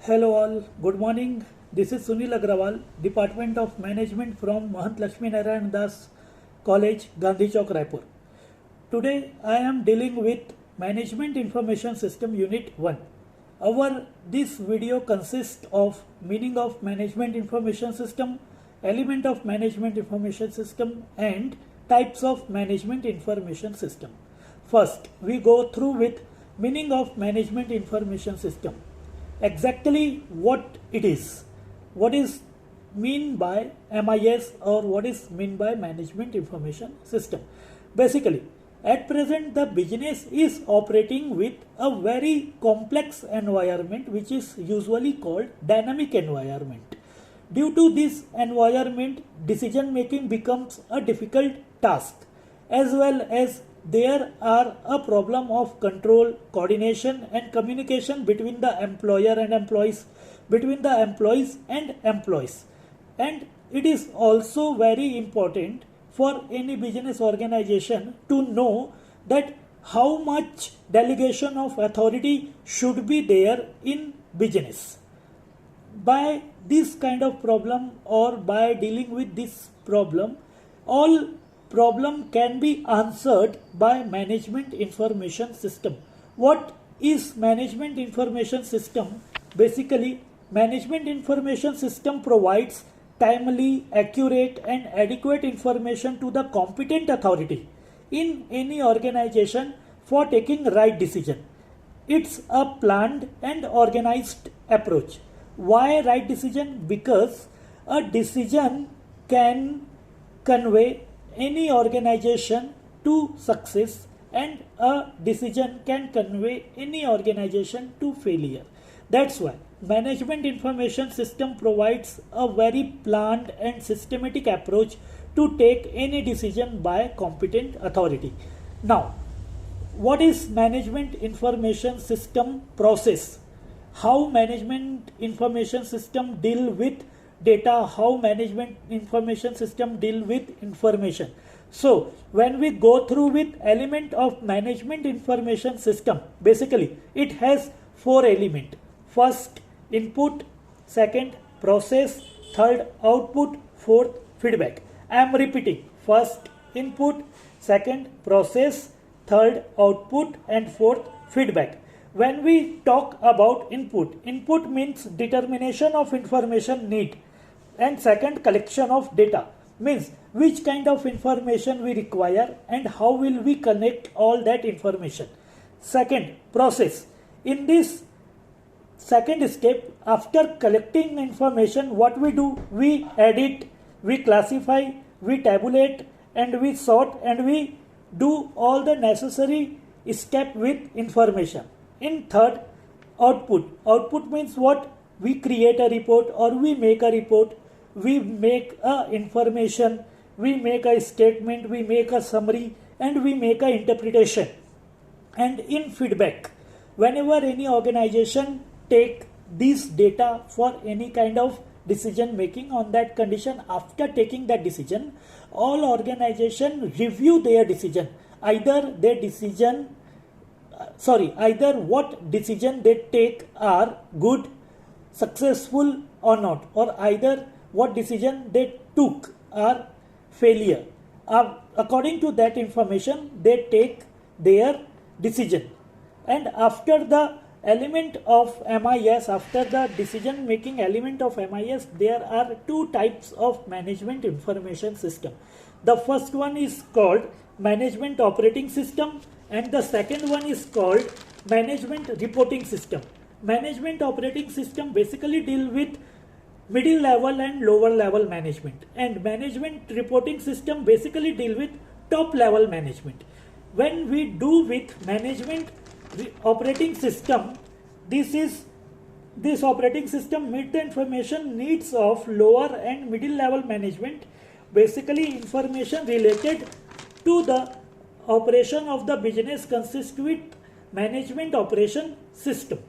Hello all, good morning. This is Sunil Agrawal, Department of Management from Mahant Lakshmi Narayan Das College, Gandhi Chowk, Raipur. Today I am dealing with Management Information System Unit 1. This video consists of meaning of Management Information System, element of Management Information System and types of Management Information System. First, we go through with meaning of Management Information System. Exactly what it is. What is mean by MIS or what is mean by Management Information System? Basically, at present the business is operating with a very complex environment which is usually called dynamic environment. Due to this environment, decision making becomes a difficult task, as well as there are a problem of control, coordination and communication between the employer and employees, between the employees and employees. And it is also very important for any business organization to know that how much delegation of authority should be there in business. By this kind of problem or by dealing with this problem, all problem can be answered by Management Information System. What is Management Information System? Basically, Management Information System provides timely, accurate and adequate information to the competent authority in any organization for taking right decision. It's a planned and organized approach. Why right decision? Because a decision can convey any organization to success and a decision can convey any organization to failure. That's why Management Information System provides a very planned and systematic approach to take any decision by competent authority. Now, what is Management Information System process? How Management Information System deal with data, how Management Information System deal with information. So when we go through with element of Management Information System, basically it has four elements. First, input, second, process, third, output, fourth, feedback. I am repeating: first, input, second, process, third, output and fourth, feedback. When we talk about input means determination of information need, and second, collection of data means which kind of information we require and how will we connect all that information. Second, process. In this second step, after collecting information, what we do? We edit, we classify, we tabulate and we sort and we do all the necessary step with information. In third, output. Output means what? We create a report or we make a report, we make a information, we make a statement, we make a summary and we make a interpretation. And in feedback, whenever any organization take this data for any kind of decision making on that condition, after taking that decision, all organization review their decision, either what decision they take are good, successful or not, or either what decision they took are failure. According to that information, they take their decision. And after the element of MIS, after the decision making element of MIS, there are two types of Management Information System. The first one is called Management Operating System and the second one is called Management Reporting System. Management Operating System basically deal with middle level and lower level management, and Management Reporting System basically deal with top level management. When we do with Management Operating System, this operating system meet the information needs of lower and middle level management, basically information related to the operation of the business consists with Management Operation System.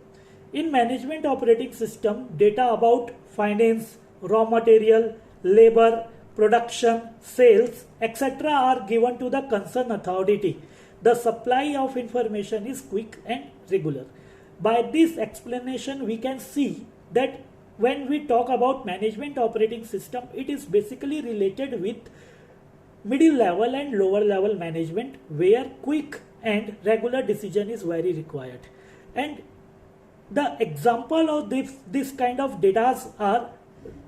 In Management Operating System, data about finance, raw material, labor, production, sales, etc. are given to the concerned authority. The supply of information is quick and regular. By this explanation, we can see that when we talk about management operating system, it is basically related with middle level and lower level management, where quick and regular decision is very required. And the example of this kind of data are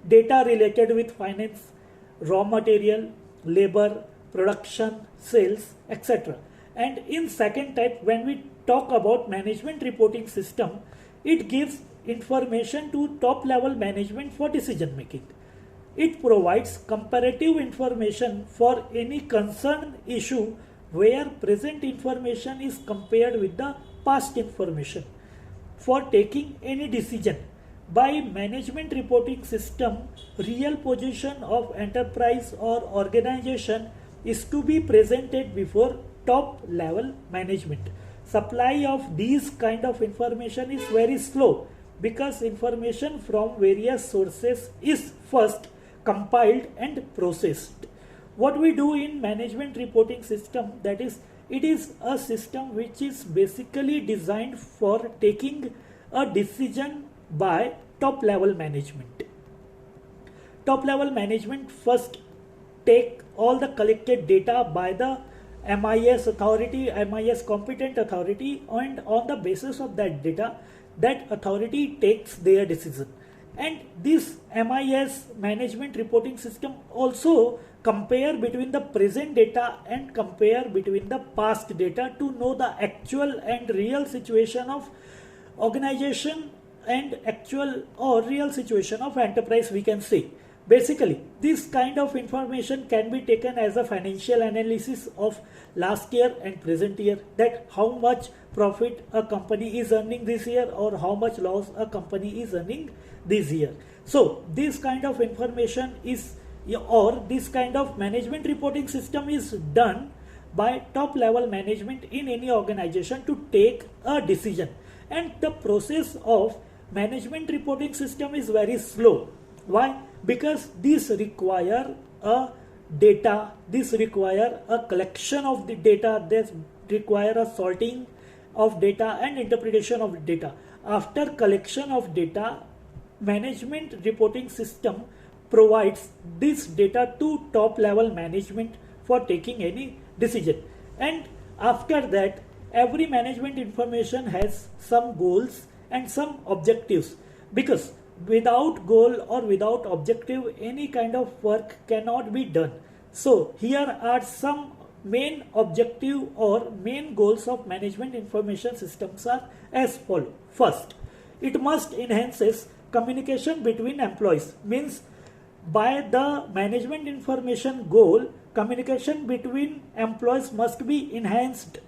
data related with finance, raw material, labor, production, sales, etc. And in second type, when we talk about management reporting system, it gives information to top level management for decision making. It provides comparative information for any concerned issue where present information is compared with the past information for taking any decision. By management reporting system, real position of enterprise or organization is to be presented before top level management. Supply of these kind of information is very slow because information from various sources is first compiled and processed. What we do in management reporting system, that is, it is a system which is basically designed for taking a decision by top level management. Top level management first take all the collected data by the MIS authority, MIS competent authority, and on the basis of that data, that authority takes their decision. And this MIS management reporting system also compare between the present data and compare between the past data to know the actual and real situation of organization and actual or real situation of enterprise, we can say. Basically, this kind of information can be taken as a financial analysis of last year and present year, that how much profit a company is earning this year or how much loss a company is earning this year. So this kind of information is, or this kind of management reporting system is done by top level management in any organization to take a decision. And the process of management reporting system is very slow. Why? Because this require a data, this require a collection of the data, this require a sorting of data and interpretation of data. After collection of data, management reporting system provides this data to top level management for taking any decision. And after that, every management information has some goals and some objectives, because without goal or without objective, any kind of work cannot be done. So here are some main objective or main goals of management information systems are as follow. First, it must enhances communication between employees, means by the management information goal, communication between employees must be enhanced.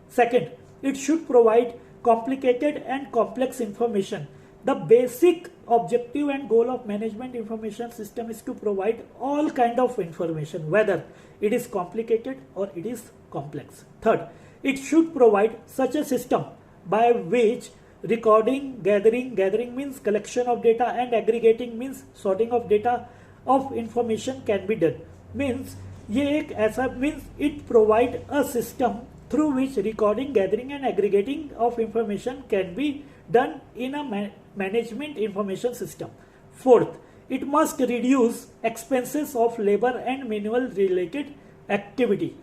Second, it should provide complicated and complex information. The basic objective and goal of management information system is to provide all kind of information, whether it is complicated or it is complex. Third, it should provide such a system by which recording, gathering means collection of data, and aggregating means sorting of data of information can be done. Means ये एक ऐसा means it provide a system through which recording, gathering and aggregating of information can be done in a management information system. Fourth, it must reduce expenses of labor and manual related activity.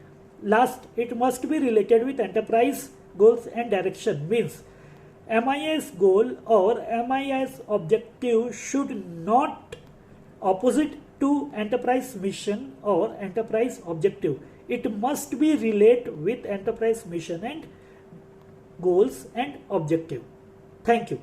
Last, it must be related with enterprise goals and direction, means MIS goal or MIS objective should not opposite to enterprise mission or enterprise objective. It must be relate with enterprise mission and goals and objective. Thank you.